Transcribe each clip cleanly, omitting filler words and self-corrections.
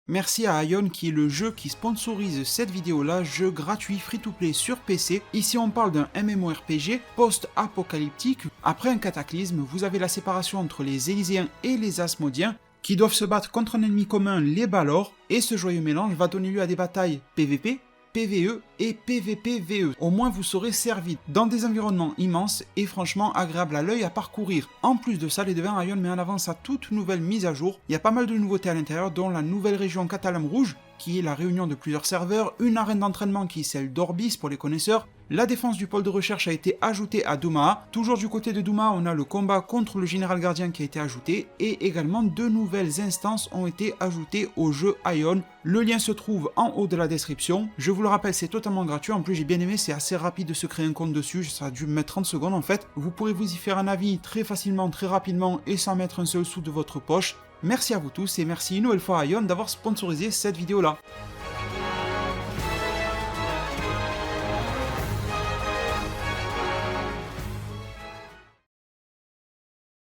Merci à Aion qui est le jeu qui sponsorise cette vidéo-là, jeu gratuit free-to-play sur PC. Ici on parle d'un MMORPG post-apocalyptique. Après un cataclysme, vous avez la séparation entre les Élyséens et les Asmodiens qui doivent se battre contre un ennemi commun, les Balor, et ce joyeux mélange va donner lieu à des batailles PvP, PvE et PvPvE. Au moins vous serez servi dans des environnements immenses et franchement agréables à l'œil à parcourir. En plus de ça, les devins Aion met en avant sa toute nouvelle mise à jour. Il y a pas mal de nouveautés à l'intérieur, dont la nouvelle région Catalam Rouge, qui est la réunion de plusieurs serveurs, une arène d'entraînement qui est celle d'Orbis pour les connaisseurs. La défense du pôle de recherche a été ajoutée à Douma. Toujours du côté de Douma, on a le combat contre le général gardien qui a été ajouté, et également deux nouvelles instances ont été ajoutées au jeu Aion. Le lien se trouve en haut de la description. Je vous le rappelle, c'est totalement gratuit. En plus, j'ai bien aimé, c'est assez rapide de se créer un compte dessus. Ça a dû me mettre 30 secondes en fait. Vous pourrez vous y faire un avis très facilement, très rapidement et sans mettre un seul sou de votre poche. Merci à vous tous et merci une nouvelle fois à Aion d'avoir sponsorisé cette vidéo là.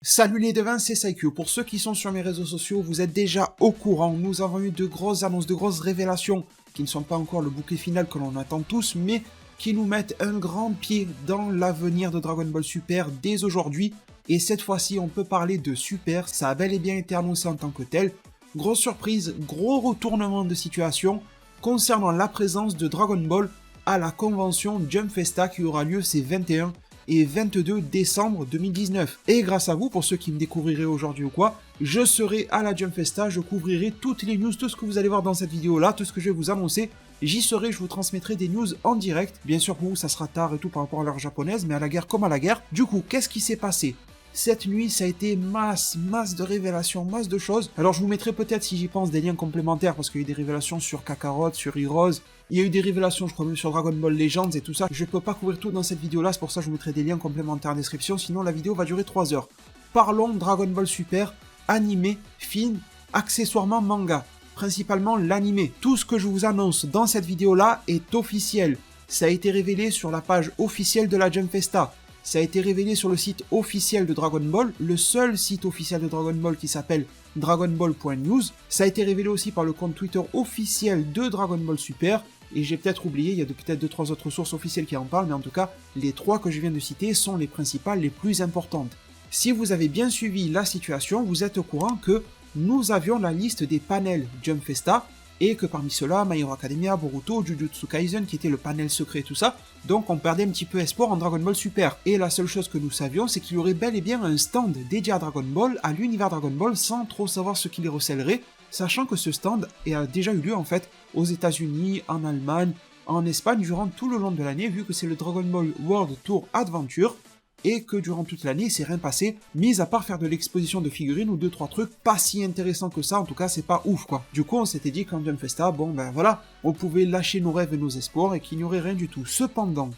Salut les devins, c'est Saikyu. Pour ceux qui sont sur mes réseaux sociaux, vous êtes déjà au courant. Nous avons eu de grosses annonces, de grosses révélations qui ne sont pas encore le bouquet final que l'on attend tous, mais qui nous mettent un grand pied dans l'avenir de Dragon Ball Super dès aujourd'hui. Et cette fois-ci, on peut parler de Super, ça a bel et bien été annoncé en tant que tel. Grosse surprise, gros retournement de situation concernant la présence de Dragon Ball à la convention Jump Festa qui aura lieu ces 21 et 22 décembre 2019. Et grâce à vous, pour ceux qui me découvriraient aujourd'hui ou quoi, je serai à la Jump Festa, je couvrirai toutes les news, tout ce que vous allez voir dans cette vidéo-là, tout ce que je vais vous annoncer. J'y serai, je vous transmettrai des news en direct. Bien sûr, pour vous, ça sera tard et tout par rapport à l'heure japonaise, mais à la guerre comme à la guerre. Du coup, qu'est-ce qui s'est passé ? Cette nuit, ça a été masse de révélations, masse de choses. Alors je vous mettrai peut-être, si j'y pense, des liens complémentaires, parce qu'il y a eu des révélations sur Kakarot, sur Heroes. Il y a eu des révélations, je crois même sur Dragon Ball Legends et tout ça. Je peux pas couvrir tout dans cette vidéo-là, c'est pour ça que je vous mettrai des liens complémentaires en description, sinon la vidéo va durer 3 heures. Parlons Dragon Ball Super, animé, film, accessoirement manga. Principalement l'animé. Tout ce que je vous annonce dans cette vidéo-là est officiel. Ça a été révélé sur la page officielle de la Jump Festa. Ça a été révélé sur le site officiel de Dragon Ball, le seul site officiel de Dragon Ball qui s'appelle dragonball.news. Ça a été révélé aussi par le compte Twitter officiel de Dragon Ball Super. Et j'ai peut-être oublié, il y a peut-être 2-3 autres sources officielles qui en parlent, mais en tout cas, les 3 que je viens de citer sont les principales, les plus importantes. Si vous avez bien suivi la situation, vous êtes au courant que nous avions la liste des panels Jump Festa, et que parmi ceux-là, My Hero Academia, Boruto, Jujutsu Kaisen, qui était le panel secret et tout ça, donc on perdait un petit peu espoir en Dragon Ball Super. Et la seule chose que nous savions, c'est qu'il y aurait bel et bien un stand dédié à Dragon Ball, à l'univers Dragon Ball, sans trop savoir ce qui les recèlerait, sachant que ce stand a déjà eu lieu en fait aux États-Unis, en Allemagne, en Espagne durant tout le long de l'année, vu que c'est le Dragon Ball World Tour Adventure, et que durant toute l'année, il s'est rien passé, mis à part faire de l'exposition de figurines ou 2-3 trucs pas si intéressants que ça, en tout cas c'est pas ouf quoi. Du coup on s'était dit qu'en Jump Festa, bon ben voilà, on pouvait lâcher nos rêves et nos espoirs et qu'il n'y aurait rien du tout. Cependant,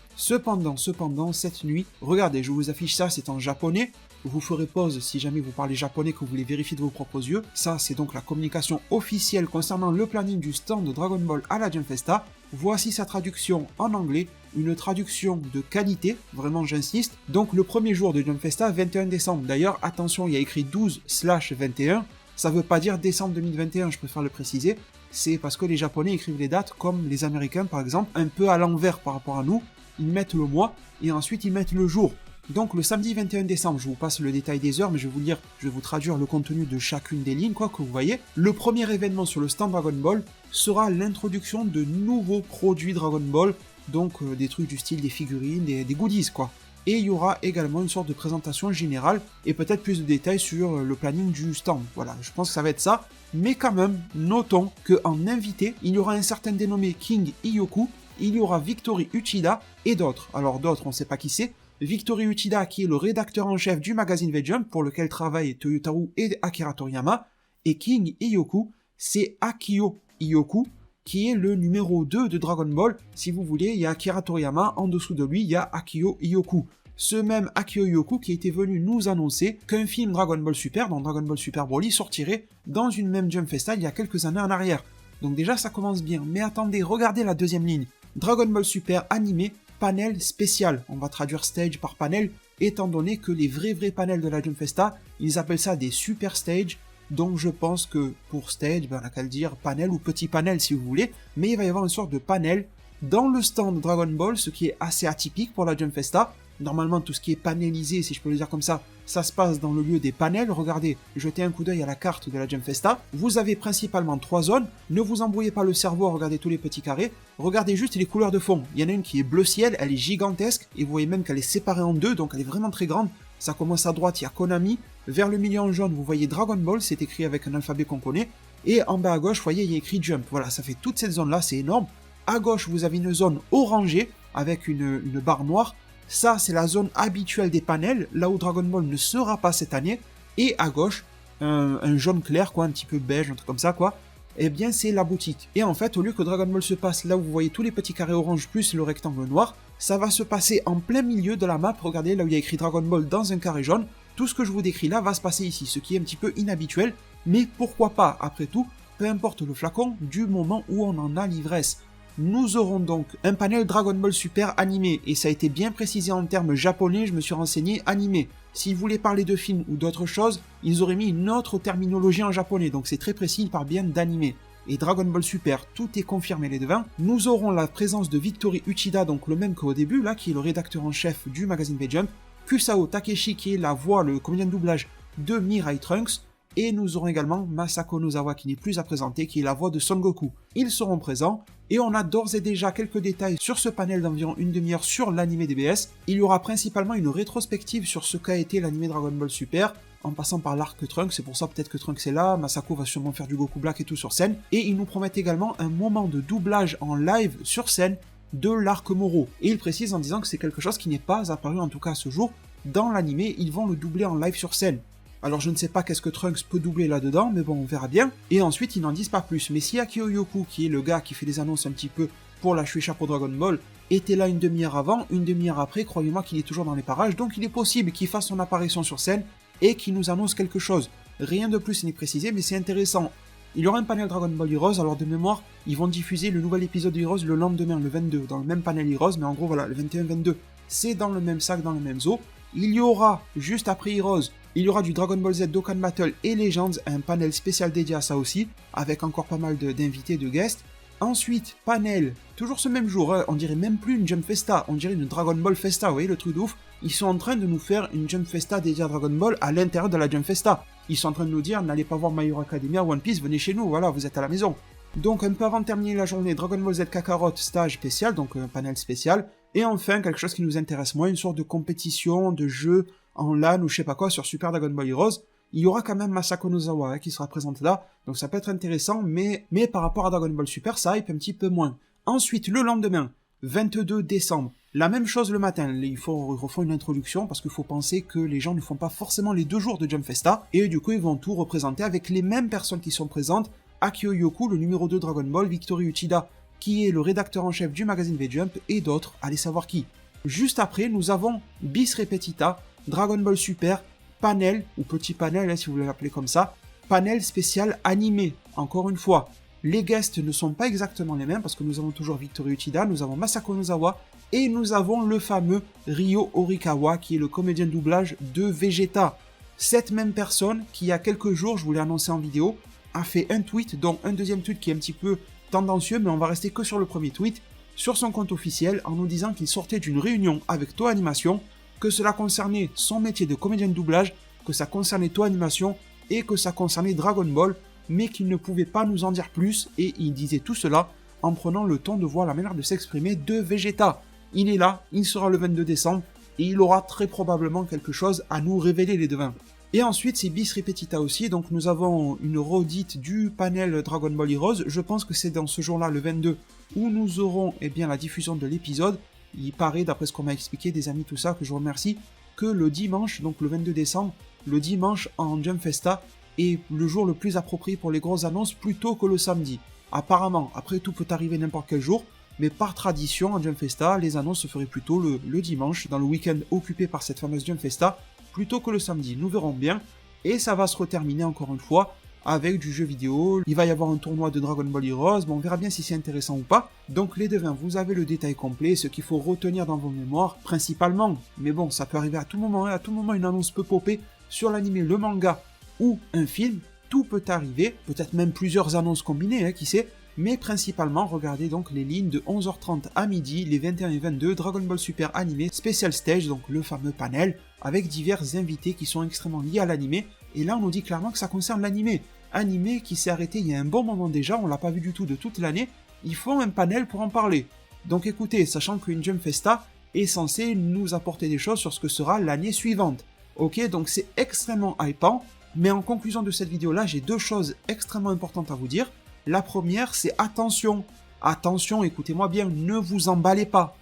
cette nuit, regardez, je vous affiche ça, c'est en japonais. Vous ferez pause si jamais vous parlez japonais que vous voulez vérifier de vos propres yeux. Ça, c'est donc la communication officielle concernant le planning du stand de Dragon Ball à la Jump Festa. Voici sa traduction en anglais, une traduction de qualité, vraiment j'insiste. Donc le premier jour de Jump Festa, 21 décembre. D'ailleurs, attention, il y a écrit 12/21. Ça veut pas dire décembre 2021, je préfère le préciser. C'est parce que les Japonais écrivent les dates comme les Américains par exemple, un peu à l'envers par rapport à nous. Ils mettent le mois et ensuite ils mettent le jour. Donc le samedi 21 décembre, je vous passe le détail des heures, mais je vais vous traduire le contenu de chacune des lignes, quoi que vous voyez. Le premier événement sur le stand Dragon Ball sera l'introduction de nouveaux produits Dragon Ball, donc des trucs du style des figurines, des goodies quoi. Et il y aura également une sorte de présentation générale, et peut-être plus de détails sur le planning du stand. Voilà, je pense que ça va être ça. Mais quand même, notons qu'en invité, il y aura un certain dénommé King Iyoku, il y aura Victory Uchida, et d'autres. Alors d'autres, on ne sait pas qui c'est. Victory Uchida, qui est le rédacteur en chef du magazine V-Jump, pour lequel travaillent Toyotaru et Akira Toriyama, et King Iyoku, c'est Akio Iyoku, qui est le numéro 2 de Dragon Ball. Si vous voulez, il y a Akira Toriyama, en dessous de lui, il y a Akio Iyoku. Ce même Akio Iyoku qui était venu nous annoncer qu'un film Dragon Ball Super, dans Dragon Ball Super Broly, sortirait dans une même Jump Festa il y a quelques années en arrière. Donc déjà, ça commence bien. Mais attendez, regardez la deuxième ligne. Dragon Ball Super animé, panel spécial. On va traduire stage par panel, étant donné que les vrais panels de la Jump Festa, ils appellent ça des super stage, Donc je pense que pour Stage, on n'a qu'à le dire panel ou petit panel si vous voulez, mais il va y avoir une sorte de panel dans le stand Dragon Ball, ce qui est assez atypique pour la Jump Festa. Normalement, tout ce qui est panélisé, si je peux le dire comme ça se passe dans le lieu des panels. Regardez, jetez un coup d'œil à la carte de la Jump Festa. Vous avez principalement 3 zones. Ne vous embrouillez pas le cerveau à regarder tous les petits carrés. Regardez juste les couleurs de fond. Il y en a une qui est bleu ciel, elle est gigantesque, et vous voyez même qu'elle est séparée en deux, donc elle est vraiment très grande. Ça commence à droite, il y a Konami. Vers le milieu en jaune, vous voyez Dragon Ball, c'est écrit avec un alphabet qu'on connaît. Et en bas à gauche, vous voyez, il y a écrit Jump. Voilà, ça fait toute cette zone-là, c'est énorme. À gauche, vous avez une zone orangée avec une barre noire. Ça, c'est la zone habituelle des panels, là où Dragon Ball ne sera pas cette année. Et à gauche, un jaune clair, quoi, un petit peu beige, un truc comme ça, quoi. Eh bien, c'est la boutique. Et en fait, au lieu que Dragon Ball se passe là où vous voyez tous les petits carrés orange plus le rectangle noir, ça va se passer en plein milieu de la map. Regardez, là où il y a écrit Dragon Ball dans un carré jaune. Tout ce que je vous décris là va se passer ici, ce qui est un petit peu inhabituel. Mais pourquoi pas, après tout, peu importe le flacon, du moment où on en a l'ivresse. Nous aurons donc un panel Dragon Ball Super animé, et ça a été bien précisé en termes japonais, je me suis renseigné, animé. S'ils voulaient parler de films ou d'autres choses, ils auraient mis une autre terminologie en japonais, donc c'est très précis, ils parlent bien d'animé. Et Dragon Ball Super, tout est confirmé les devins. Nous aurons la présence de Victory Uchida, donc le même qu'au début, là, qui est le rédacteur en chef du magazine V-Jump, Kusao Takeshi, qui est la voix, le comédien de doublage de Mirai Trunks, et nous aurons également Masako Nozawa qui n'est plus à présenter, qui est la voix de Son Goku. Ils seront présents, et on a d'ores et déjà quelques détails sur ce panel d'environ une demi-heure sur l'animé DBS. Il y aura principalement une rétrospective sur ce qu'a été l'animé Dragon Ball Super, en passant par l'arc Trunks, c'est pour ça peut-être que Trunks est là, Masako va sûrement faire du Goku Black et tout sur scène, et ils nous promettent également un moment de doublage en live sur scène de l'arc Moro. Et ils précisent en disant que c'est quelque chose qui n'est pas apparu en tout cas à ce jour dans l'animé, ils vont le doubler en live sur scène. Alors je ne sais pas qu'est-ce que Trunks peut doubler là-dedans, mais bon, on verra bien. Et ensuite, ils n'en disent pas plus. Mais si Akio Yoku, qui est le gars qui fait les annonces un petit peu pour la Shueisha pour Dragon Ball, était là une demi-heure avant, une demi-heure après, croyez-moi qu'il est toujours dans les parages, donc il est possible qu'il fasse son apparition sur scène et qu'il nous annonce quelque chose. Rien de plus n'est précisé, mais c'est intéressant. Il y aura un panel Dragon Ball Heroes, alors de mémoire, ils vont diffuser le nouvel épisode de Heroes le lendemain, le 22, dans le même panel Heroes, mais en gros voilà, le 21-22, c'est dans le même sac, dans le même zoo. Il y aura, juste après Heroes, il y aura du Dragon Ball Z Dokkan Battle et Legends, un panel spécial dédié à ça aussi, avec encore pas mal d'invités, de guests. Ensuite, panel, toujours ce même jour, on dirait même plus une Jump Festa, on dirait une Dragon Ball Festa, vous voyez le truc de ouf. Ils sont en train de nous faire une Jump Festa dédiée à Dragon Ball à l'intérieur de la Jump Festa. Ils sont en train de nous dire, n'allez pas voir My Hero Academia, One Piece, venez chez nous, voilà, vous êtes à la maison. Donc un peu avant de terminer la journée, Dragon Ball Z Kakarot, stage spécial, donc un panel spécial. Et enfin, quelque chose qui nous intéresse moins, une sorte de compétition, de jeu en LAN ou je sais pas quoi sur Super Dragon Ball Heroes. Il y aura quand même Masako Nozawa qui sera présente là, donc ça peut être intéressant, mais par rapport à Dragon Ball Super, ça hype un petit peu moins. Ensuite, le lendemain, 22 décembre, la même chose le matin, il faut refaire une introduction parce qu'il faut penser que les gens ne font pas forcément les 2 jours de Jump Festa, et du coup ils vont tout représenter avec les mêmes personnes qui sont présentes, Akio Yoku, le numéro 2 Dragon Ball, Victory Uchida, qui est le rédacteur en chef du magazine V-Jump, et d'autres, allez savoir qui. Juste après, nous avons Bis Repetita, Dragon Ball Super, panel, ou petit panel, si vous voulez l'appeler comme ça, panel spécial animé, encore une fois. Les guests ne sont pas exactement les mêmes, parce que nous avons toujours Victory Uchida, nous avons Masako Nozawa, et nous avons le fameux Ryo Horikawa, qui est le comédien de doublage de Vegeta. Cette même personne, qui il y a quelques jours, je vous l'ai annoncé en vidéo, a fait un tweet, dont un deuxième tweet qui est un petit peu tendancieux, mais on va rester que sur le premier tweet, sur son compte officiel, en nous disant qu'il sortait d'une réunion avec Toei Animation, que cela concernait son métier de comédien de doublage, que ça concernait Toei Animation, et que ça concernait Dragon Ball, mais qu'il ne pouvait pas nous en dire plus, et il disait tout cela en prenant le ton de voix, la manière de s'exprimer de Vegeta. Il est là, il sera le 22 décembre, et il aura très probablement quelque chose à nous révéler les devins. Et ensuite, c'est Bis Repetita aussi, donc nous avons une redite du panel Dragon Ball Heroes, je pense que c'est dans ce jour-là, le 22, où nous aurons la diffusion de l'épisode. Il paraît, d'après ce qu'on m'a expliqué, des amis, tout ça, que je remercie, que le dimanche, donc le 22 décembre, le dimanche en Jump Festa, est le jour le plus approprié pour les grosses annonces, plutôt que le samedi. Apparemment, après tout peut arriver n'importe quel jour, mais par tradition, en Jump Festa, les annonces se feraient plutôt le dimanche, dans le week-end occupé par cette fameuse Jump Festa, plutôt que le samedi, nous verrons bien, et ça va se reterminer encore une fois avec du jeu vidéo, il va y avoir un tournoi de Dragon Ball Heroes, on verra bien si c'est intéressant ou pas. Donc les devins, vous avez le détail complet, ce qu'il faut retenir dans vos mémoires, principalement, mais bon, ça peut arriver à tout moment une annonce peut popper sur l'anime, le manga ou un film. tout peut arriver, peut-être même plusieurs annonces combinées, hein, qui sait, mais principalement regardez donc les lignes de 11h30 à midi, les 21 et 22, Dragon Ball Super Animé Special Stage, donc le fameux panel, avec divers invités qui sont extrêmement liés à l'animé, et là on nous dit clairement que ça concerne l'animé. Animé qui s'est arrêté il y a un bon moment déjà, on l'a pas vu du tout de toute l'année, ils font un panel pour en parler. Donc écoutez, sachant qu'une Jump Festa est censée nous apporter des choses sur ce que sera l'année suivante. Ok, donc c'est extrêmement hypant, mais en conclusion de cette vidéo là, j'ai deux choses extrêmement importantes à vous dire. La première, c'est attention, attention, écoutez-moi bien, ne vous emballez pas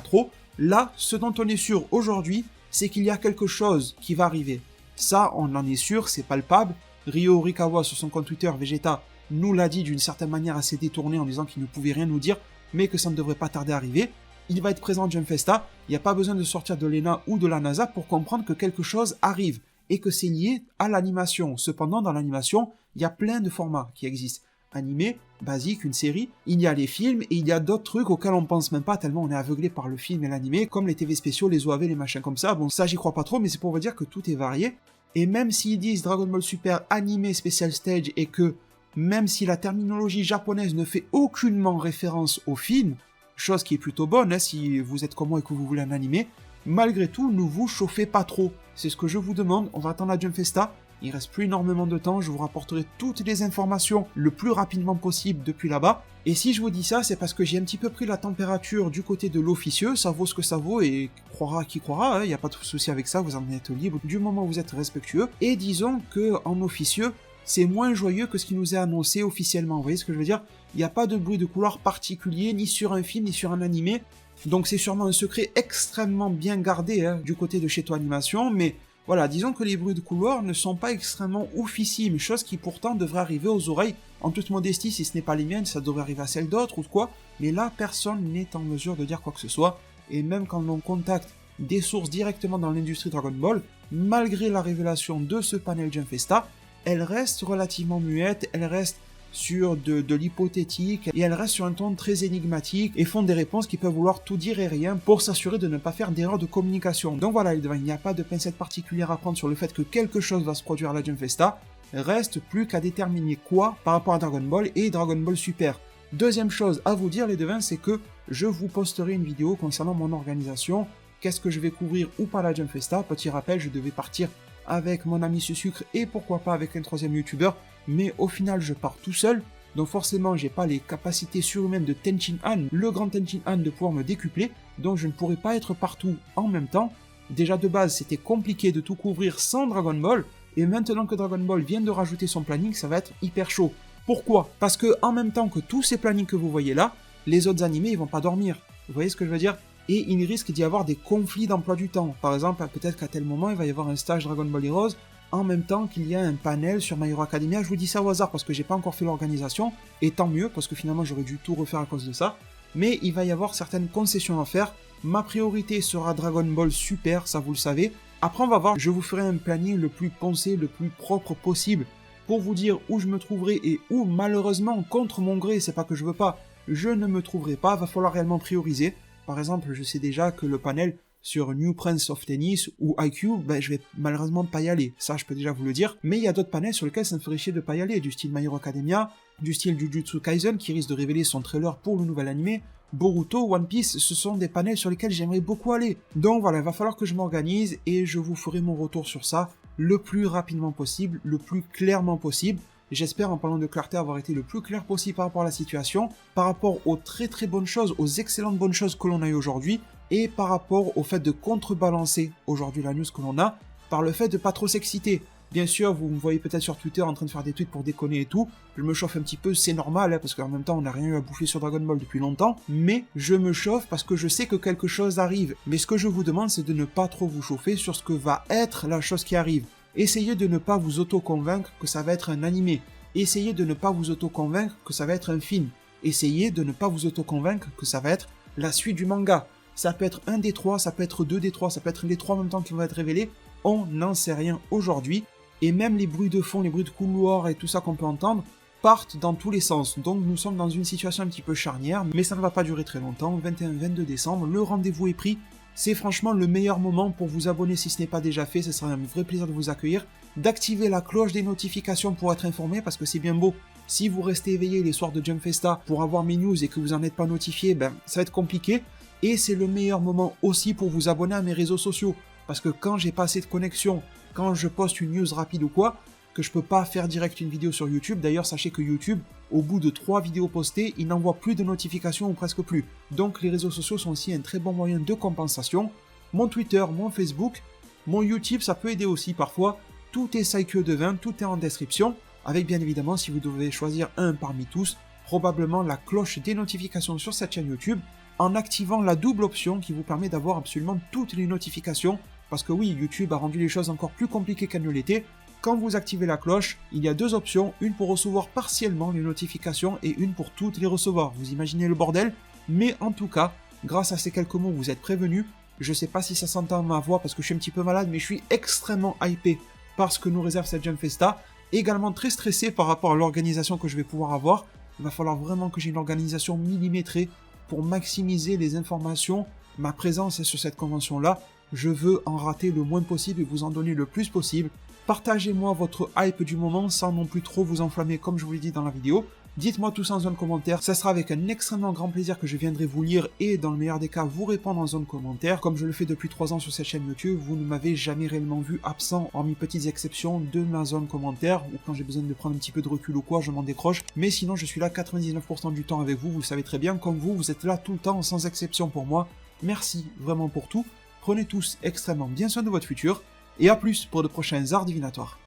trop. Là, ce dont on est sûr aujourd'hui, c'est qu'il y a quelque chose qui va arriver. Ça, on en est sûr, c'est palpable. Ryo Horikawa, sur son compte Twitter, Vegeta, nous l'a dit d'une certaine manière assez détournée en disant qu'il ne pouvait rien nous dire, mais que ça ne devrait pas tarder à arriver. Il va être présent à Jump Festa, il n'y a pas besoin de sortir de l'ENA ou de la NASA pour comprendre que quelque chose arrive, et que c'est lié à l'animation. Cependant, dans l'animation, il y a plein de formats qui existent. Animé, basique, une série, il y a les films, et il y a d'autres trucs auxquels on pense même pas, tellement on est aveuglé par le film et l'animé, comme les TV spéciaux, les OAV, les machins comme ça. Bon, ça j'y crois pas trop, mais c'est pour vous dire que tout est varié. Et même s'ils disent Dragon Ball Super Animé Special Stage, et que même si la terminologie japonaise ne fait aucunement référence au film, chose qui est plutôt bonne, hein, si vous êtes comme moi et que vous voulez un animé, malgré tout, ne vous chauffez pas trop. C'est ce que je vous demande, on va attendre la Jump Festa, il reste plus énormément de temps, je vous rapporterai toutes les informations le plus rapidement possible depuis là-bas. Et si je vous dis ça, c'est parce que j'ai un petit peu pris la température du côté de l'officieux, ça vaut ce que ça vaut, et croira qui croira, il n'y a pas de souci avec ça, vous en êtes libre du moment où vous êtes respectueux. Et disons que en officieux, c'est moins joyeux que ce qui nous est annoncé officiellement, vous voyez ce que je veux dire? Il n'y a pas de bruit de couloir particulier, ni sur un film, ni sur un animé, donc c'est sûrement un secret extrêmement bien gardé hein, du côté de chez Toei Animation, mais voilà, disons que les bruits de couloir ne sont pas extrêmement oufissimes, chose qui pourtant devrait arriver aux oreilles, en toute modestie, si ce n'est pas les miennes, ça devrait arriver à celles d'autres ou quoi, mais là, personne n'est en mesure de dire quoi que ce soit, et même quand l'on contacte des sources directement dans l'industrie Dragon Ball, malgré la révélation de ce panel Jump Festa, elle reste relativement muette, elle reste sur de l'hypothétique, et elle reste sur un ton très énigmatique, et font des réponses qui peuvent vouloir tout dire et rien pour s'assurer de ne pas faire d'erreur de communication. Donc voilà, il n'y a pas de pincette particulière à prendre sur le fait que quelque chose va se produire à la Jump Festa, reste plus qu'à déterminer quoi par rapport à Dragon Ball et Dragon Ball Super. Deuxième chose à vous dire les devins, c'est que je vous posterai une vidéo concernant mon organisation, qu'est-ce que je vais couvrir ou pas à la Jump Festa. Petit rappel, je devais partir avec mon ami Sucre et pourquoi pas avec un troisième youtubeur, mais au final je pars tout seul, donc forcément j'ai pas les capacités surhumaines de Tenchin Han, le grand Tenchin Han, de pouvoir me décupler, donc je ne pourrai pas être partout en même temps. Déjà de base c'était compliqué de tout couvrir sans Dragon Ball, et maintenant que Dragon Ball vient de rajouter son planning, ça va être hyper chaud. Pourquoi? Parce que en même temps que tous ces plannings que vous voyez là, les autres animés ils vont pas dormir, vous voyez ce que je veux dire? Et il risque d'y avoir des conflits d'emploi du temps. Par exemple, peut-être qu'à tel moment, il va y avoir un stage Dragon Ball Heroes, en même temps qu'il y a un panel sur My Hero Academia. Je vous dis ça au hasard parce que j'ai pas encore fait l'organisation, et tant mieux, parce que finalement j'aurais dû tout refaire à cause de ça. Mais il va y avoir certaines concessions à faire. Ma priorité sera Dragon Ball Super, ça vous le savez. Après on va voir, je vous ferai un planning le plus poncé, le plus propre possible, pour vous dire où je me trouverai et où malheureusement, contre mon gré, c'est pas que je veux pas, je ne me trouverai pas, va falloir réellement prioriser. Par exemple, je sais déjà que le panel sur New Prince of Tennis ou IQ, ben, je vais malheureusement pas y aller, ça je peux déjà vous le dire, mais il y a d'autres panels sur lesquels ça me ferait chier de pas y aller, du style My Hero Academia, du style Jujutsu Kaisen qui risque de révéler son trailer pour le nouvel animé, Boruto, One Piece, ce sont des panels sur lesquels j'aimerais beaucoup aller. Donc voilà, il va falloir que je m'organise et je vous ferai mon retour sur ça le plus rapidement possible, le plus clairement possible. J'espère, en parlant de clarté, avoir été le plus clair possible par rapport à la situation, par rapport aux très très bonnes choses, aux excellentes bonnes choses que l'on a eu aujourd'hui, et par rapport au fait de contrebalancer aujourd'hui la news que l'on a, par le fait de pas trop s'exciter. Bien sûr, vous me voyez peut-être sur Twitter en train de faire des tweets pour déconner et tout, je me chauffe un petit peu, c'est normal, hein, parce qu'en même temps on n'a rien eu à bouffer sur Dragon Ball depuis longtemps, mais je me chauffe parce que je sais que quelque chose arrive. Mais ce que je vous demande, c'est de ne pas trop vous chauffer sur ce que va être la chose qui arrive. Essayez de ne pas vous auto-convaincre que ça va être un animé. Essayez de ne pas vous auto-convaincre que ça va être un film. Essayez de ne pas vous auto-convaincre que ça va être la suite du manga. Ça peut être un des trois, ça peut être deux des trois, ça peut être les trois en même temps qui vont être révélés. On n'en sait rien aujourd'hui. Et même les bruits de fond, les bruits de couloir et tout ça qu'on peut entendre partent dans tous les sens. Donc nous sommes dans une situation un petit peu charnière, mais ça ne va pas durer très longtemps. 21-22 décembre, le rendez-vous est pris. C'est franchement le meilleur moment pour vous abonner si ce n'est pas déjà fait, ce sera un vrai plaisir de vous accueillir. d'activer la cloche des notifications pour être informé, parce que c'est bien beau. Si vous restez éveillé les soirs de Jump Festa pour avoir mes news et que vous n'en êtes pas notifié, ben ça va être compliqué. Et c'est le meilleur moment aussi pour vous abonner à mes réseaux sociaux. Parce que quand j'ai pas assez de connexion, quand je poste une news rapide ou quoi, que je peux pas faire direct une vidéo sur YouTube. D'ailleurs, sachez que YouTube, au bout de 3 vidéos postées, il n'envoie plus de notifications ou presque plus. Donc les réseaux sociaux sont aussi un très bon moyen de compensation. Mon Twitter, mon Facebook, mon YouTube, ça peut aider aussi parfois. Tout est Saikyo20, tout est en description. Avec bien évidemment, si vous devez choisir un parmi tous, probablement la cloche des notifications sur cette chaîne YouTube, en activant la double option qui vous permet d'avoir absolument toutes les notifications. Parce que oui, YouTube a rendu les choses encore plus compliquées qu'elles ne l'étaient. Quand vous activez la cloche, il y a 2 options, une pour recevoir partiellement les notifications et une pour toutes les recevoir. Vous imaginez le bordel? Mais en tout cas, grâce à ces quelques mots, vous êtes prévenus. Je sais pas si ça s'entend à ma voix parce que je suis un petit peu malade, mais je suis extrêmement hypé par ce que nous réserve cette Jump Festa. Également très stressé par rapport à l'organisation que je vais pouvoir avoir. Il va falloir vraiment que j'ai une organisation millimétrée pour maximiser les informations, ma présence sur cette convention-là. Je veux en rater le moins possible et vous en donner le plus possible. Partagez-moi votre hype du moment sans non plus trop vous enflammer comme je vous l'ai dit dans la vidéo. Dites-moi tout ça en zone commentaire, ça sera avec un extrêmement grand plaisir que je viendrai vous lire et dans le meilleur des cas vous répondre en zone commentaire. Comme je le fais depuis 3 ans sur cette chaîne YouTube, vous ne m'avez jamais réellement vu absent, hormis petites exceptions de ma zone commentaire, ou quand j'ai besoin de prendre un petit peu de recul ou quoi, je m'en décroche. Mais sinon je suis là 99% du temps avec vous, vous le savez très bien, comme vous êtes là tout le temps sans exception pour moi. Merci vraiment pour tout, prenez tous extrêmement bien soin de votre futur, et à plus pour de prochains arts divinatoires.